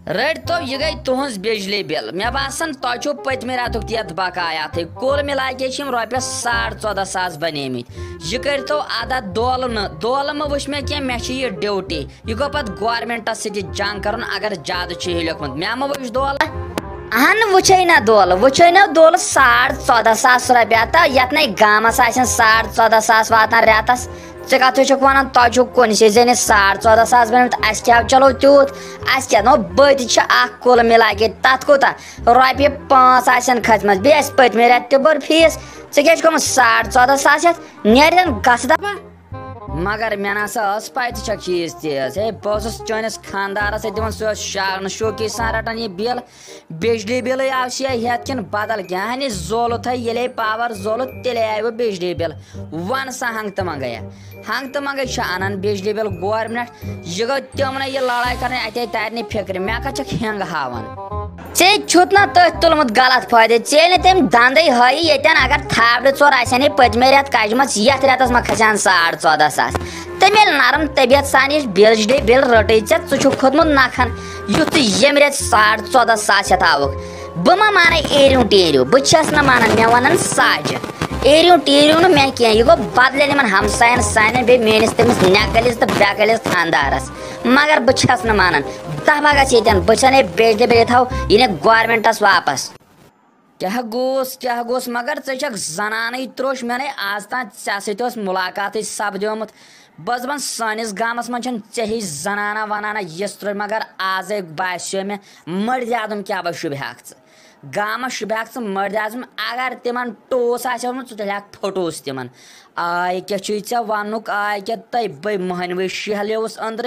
रट तो यह गई तुहज बिजली बिल मे बासन तुम पतम रेतुक तेत बकायात कुल मिला के रॉपियस 14,500 बने यह करो अदा दोलम वुच मे क्या मे ड्यूटी यह गो पे गवर्नमेंटस जंग कर अगर ज्यादा लिखुत मे मा वुच दोल अहन वुचे ना दोल 14,500 रुपया तो ये गामस 14,500 वातान रेतस कत वन तुम कुन जन 14,500 बन क्या चलो तूत क्या नो बत कुल मिला के तथ कोता रॉपि 5 खतम बे पतम रेत भर फीस क्या 14,500 नेर गस दपा मगर मे ना पै चीज तेज है बस चनिस खानदारस दिवान सह शागन शौकी सान रटान यह बिल बिजली बिल आव हेत कि बदल क्या जोलुत ये पावर जोलुत तेले आय बिजली बिल वन सा हंग तो मंगै अनान बिजली बिल गवर्नमेंट यह गो तमन यह लड़ाई कर अत तर फिक्र मे कत हेंग हावन छुत ना तथ तुलमुत गलत फायदे चे तम दंदे हई ये अगर थाबड़ चोर आने पतमे रेत कजम ये रेतस मा खसान 14,500 तम नरम तबियत सान बिजली बिल रटे खोतमुत नखन युत यम रेत 14,500 आवुक बह मा मान एरियो टेरियो बस मानान मे वन साज एरियो टेरियो न मे क्या यह गो बदल हमसायन सान बे मेस तमिस नकलिस तो बेकलिस खानदारस मगर बस मानान दफा गन बस बिजली बिल थो यह गवर्नमेंटस वापस क्या गोस मगर जनान त्रोश मे आज ता मुलाकात सपदोमुत बस दपान सानिस गामस मन चे जनाना वनाना यस त्रो मगर आज बास्यो मे मर्द आदम क्या बह शुभ गामस शुभ मर्द आजम अगर तिमन टोस आल फोटोस तिमन आय क्या वनुक आय क्या तय महनवे शहलोस अंदर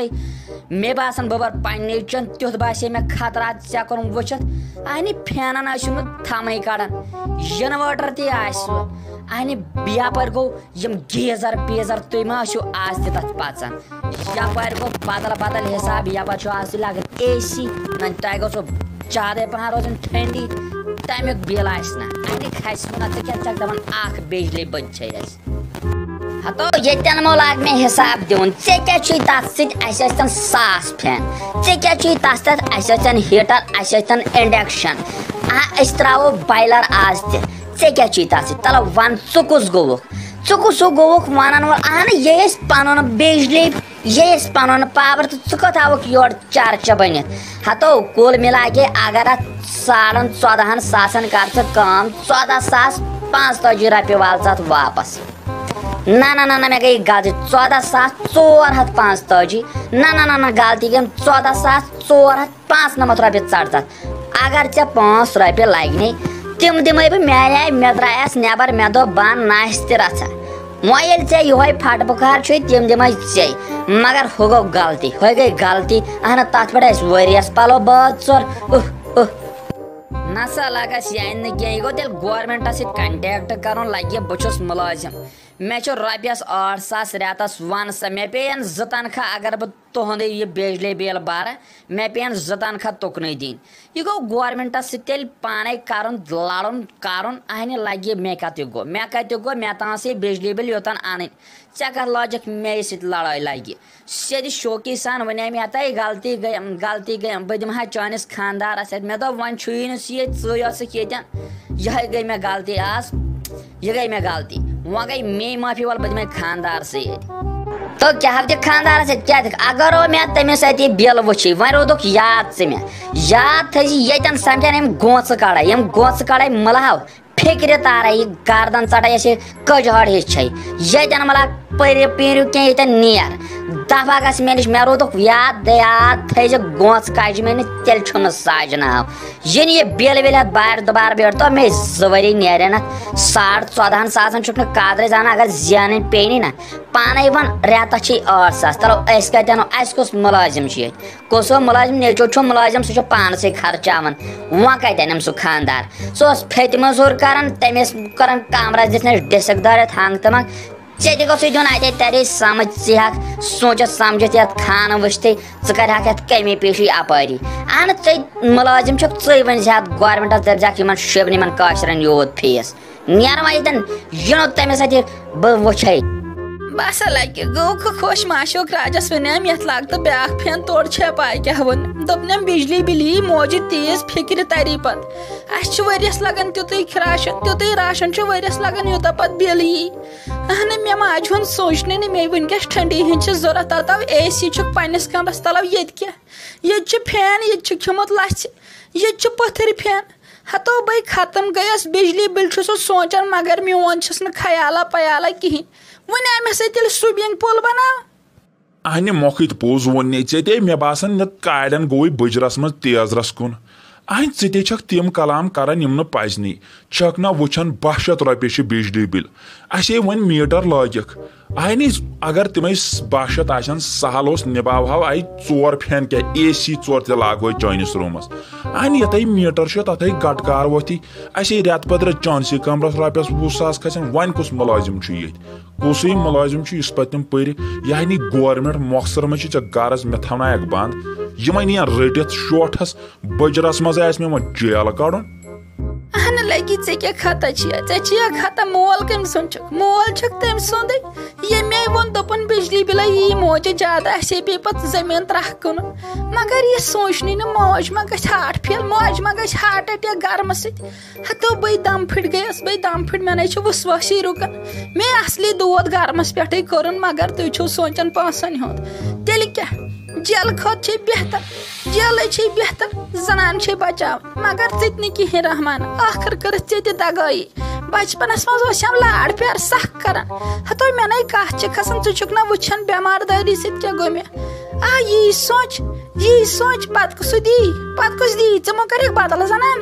मे बासान बह पे चन तुथ बासे मे खतरा ऐ कोर वुचित अहन फैनन थम कड़ान इनवर्टर तहन यपर गो गीजर पीजर तुम मा आज तथ पचान यपर गो बदल हिसाब यपर आज लगन AC न तह गो ज्यादा पहन रोजन ठंडी तमिक बिल अहन खस दपान बिजली बच हतो ये मो लाग मे हिसाब दिन क्या तथ 1,000 फैन क्या तथ हीटर इंडक्शन त्रो बॉयलर आज क्या तथ तल वन कुस गोवुक वन वोल अहन ये पन बिजली ये पन पावर तो कत आवुक योर चर्च बन हतो कुल मिला के अगर 14,500 कर कम 14,550 रुपये वाल वापस ना मे गई गलती 14,445 ना गलती गई 14,495 रुपये चढ़ अगर ऐ 5 रुपये लगने तम दिमे बह मे मे द्रायस नबर मे दो बन नाश रचा वो ऐ ये फट बुखार तम दिमे ऐ मगर हु गो गलती गई गलती अहन तथ पे वरियस पलो बाद चोर नसा लगस यान क्या गो तेल गवर्नमेंटस कंटेक्ट कर लगे बहुत मुलाजिम मे रॉपियस 8,000 रेतस वन सा मे पेन 2 तनख्वाह अगर बह तुंद यह बिजली बिल बार मे पेन 2 तनख्वाह तुकन दिन यह गो गवर्नमेंटस तेल पाने लड़न अहन लगे मे कत गो मे तान बिजली बिल योतन अन कत लजक मे लड़ाई लगे सीधे शौकी सान वन मे तय गलती गई बह दिमा चानिस खानदारस मे दो वन ये यह गई मे गलती आज यह गई मे गलती वह गई मे माफी वाल बद खानदार से तो क्या खानदार से क्या अगर मे तमिस बिल वुच वन रोदुक याद मे याद थी ये समझान गोच कड़ाई मलहाव फिक्र तारा गर्दन चढ़ा ये कजहड़ हिच ये मला पीरू क्या नीर दफा गस मे निश मे रोदुक याद थी गोच कज मे तेल छुन साजनाव यह ये बिल विल बार दुबार बेट तो मे 2 वरी नेरन 14,500 कादर जान अगर जान पे ना पान वन रेतस 8,000 चलो कत कुस मुलाजिम कुस मुलाजिम नेचो मुलाजिम सह पान से खर्चान वह कत सह खानदार सह फत मजूर कर तमिस कर कमरस दिस डिस्क दारित हंग तमंग ऐ गो दिन अत तरे समझ सोचित समझित ये खान वुचत कर कमी पेशी अपरी अहन मुलाजिम वन ज्यादा गवर्नमेंटस दर्जा शिवन काशरन योत फीस नेर वन यून तमिस बह वुच بس لگہ گو خوش معشوق راجس ونیم یت لاگ تو بیاکھ پھین توڑ چھ پاے کیا ون دپنم بجلی بلی موجی تیز فکر تری پت اس ورس لگان تیوت راشن ورس لگان یوتہ پت بل یی اہن مے ماج ہند سوچنے مے ونکس ٹھنڈی ہند ضرورت تتو اے سی چھ پنس کمرس تلو یت کیا یہ پھین یہ کھمت لچھ یہ پتھر پھین ہتو بھائی ختم گیس بجلی بل سوچان مگر میون چھس نا خیالہ پیالہ کہین ون آئی مے تیل سوئمنگ پول بنا اہنہِ موقع پوز ووٚن ژےٚ مےٚ باسان یتھ کالٮ۪ن گوٚوٕے بٕجرس منٛز تیزرس کُن اہن ژٕ چھکھ تِم کلام کران یِم نہٕ پزنی چھکھ نہ وٕچھان 200 رۄپیہِ چھِ بجلی بل اسے وۄنۍ میٖٹر لٲگِکھ اہنہِ اگر تِمے 200 آسن سہل اوس نِباوہو آیہِ 4 فین کیٛاہ اے سی 4 تہِ لاگوے چٲنِس روٗمس اہن یتھے میٖٹر چھُ تتھے گٹکار وۄتھی اسے رٮ۪تہٕ پتہٕ رٮ۪تہٕ چانسٕے کمرس رۄپیس 20,000 کھسن وۄنۍ کُس مُلٲزِم چھُ ییٚتہِ کُسٕے مُلٲزِم چھُ یُس پتہٕ تِم پٔرِ یعنی گورمنٹ مۄخصر منٛز چھِ ژےٚ غرض مےٚ تھاونایکھ بنٛد یِمے نِین رٔٹِتھ شوٹھس بٕجرس منٛز آسہِ مےٚ وۄنۍ جیل کڑُن اہن لگی ژےٚ خطا ژےٚ خطا مول کٔمۍ سُنٛد چھُکھ مول چھُکھ تٔمۍ سُنٛدٕے ییٚمے ووٚن دوٚپُن بجلی بلے یی موجہِ زیادٕ اَسے پیٚیہِ پتہٕ زٔمیٖن ترٛکھ کٕنُن مگر یہِ سوٗنچنٕے نہٕ موج ما گژھِ ہاٹ فیل موج ما گژھِ ہاٹ اٹیک گرمہٕ سۭتۍ ہتو بٔے دم پھٕٹ گٔیس بٔے دم پھٕٹ مےٚ نَے چھُ وسواسی رُکان مےٚ اصلی دود گرمس پٮ۪ٹھٕے کوٚرُن مگر تُہۍ چھِو سونٛچان پونٛسن ہُنٛد تیٚلہِ کیٛاہ جیلہٕ کھۄتہٕ چھے بہتر جیلے چھے بہتر زنان چھے بچاوٕنۍ مگر ژٕ تہِ نہٕ کِہینۍ رحمان ٲخٕر کٔرٕتھ ژےٚ تہِ دگٲیی بچپنس منٛز اوسم لاڈ پیار سخ کران ہتو مےٚ نَے کتھ چھِ کھسان ژٕ چھُکھ نہ وٕچھان بٮ۪مار دٲری سۭتۍ کیٛاہ گوٚو مےٚ یی سونٛچ پتہٕ کُس دی ژٕ مہ کَرکھ بدل زنان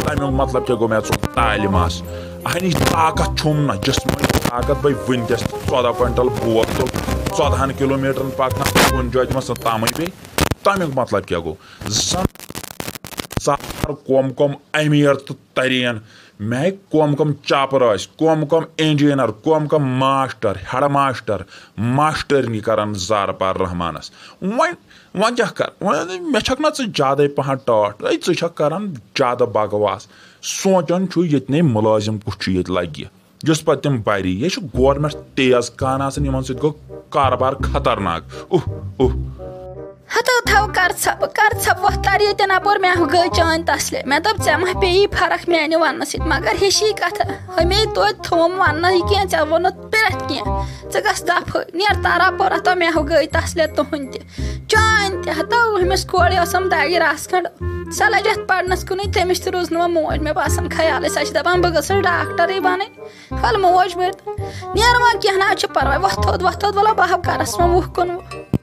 تمیُک مطلب کیٛاہ گوٚو مےٚ ژٕ تعلیٖم آس اہنِچ طاقت چھُم نہ جسمٲنی طاقت بے ونکیس 14 کوینٹل بوگ تُل 14 کلومیٹرن پکنہ کُنہِ جایہِ دِمس نہٕ تامٕے بیٚیہِ تمیُک مطلب کیٛاہ گوٚو زن کم امیر تہٕ ترین مےٚ کم چاپر ٲسۍ کم انجیٖنر کم ماسٹر ہیڈ ماسٹر ماسٹرنی کران زار پار رحمانس وۄنۍ کیٛاہ کر مےٚ چھکھ نہ ژٕ زیادے پہن ٹاٹھ ژٕ چھکھ کران زیادٕ بکواس سونچان چھُ ییٚتہِ مُلٲزِم کُس چھُ ییٚتہِ لگہِ یُس پتہٕ تِم پرِ یہِ چھُ گورمنٹ تیز کان آسان یِمن سۭتۍ گوٚو کاربار خطرناک ہتو تھو کر ژھپ وۄتھار ییٚتٮ۪ن اپور مےٚ گٔے چٲنۍ تسلے مےٚ دوٚپ ژےٚ ما پیٚیی فرق میانہِ وننہٕ سۭتۍ مگر ہِشی کتھ ہمے توتہِ تھوٚوُم وننہٕ کینٛہہ ژےٚ ووٚنُتھ پرٛٮ۪تھ کینٛہہ ژٕ گژھ دفہٕ نیر تارا پور ہتو مےٚ گٔے تسلے تُہنٛد تہِ چٲنۍ تہِ ہتو ہُمِس کورِ ٲسٕم دگہِ رس کھنٛڈ سۄ لجہِ اتھ پرنس کُنٕے تٔمِس تہِ روٗز نہٕ وۄنۍ موج مےٚ باسان خیالٕے سۄ چھِ دپان بہٕ گٔژھٕس ڈاکٹرٕے بنٕنۍ ول موج مٔرۍ نیر وۄنۍ کینٛہہ نہ حظ چھُ پرواے وۄتھوٚد ولو بہٕ ہاو کرس وۄنۍ 20 کُنوُہ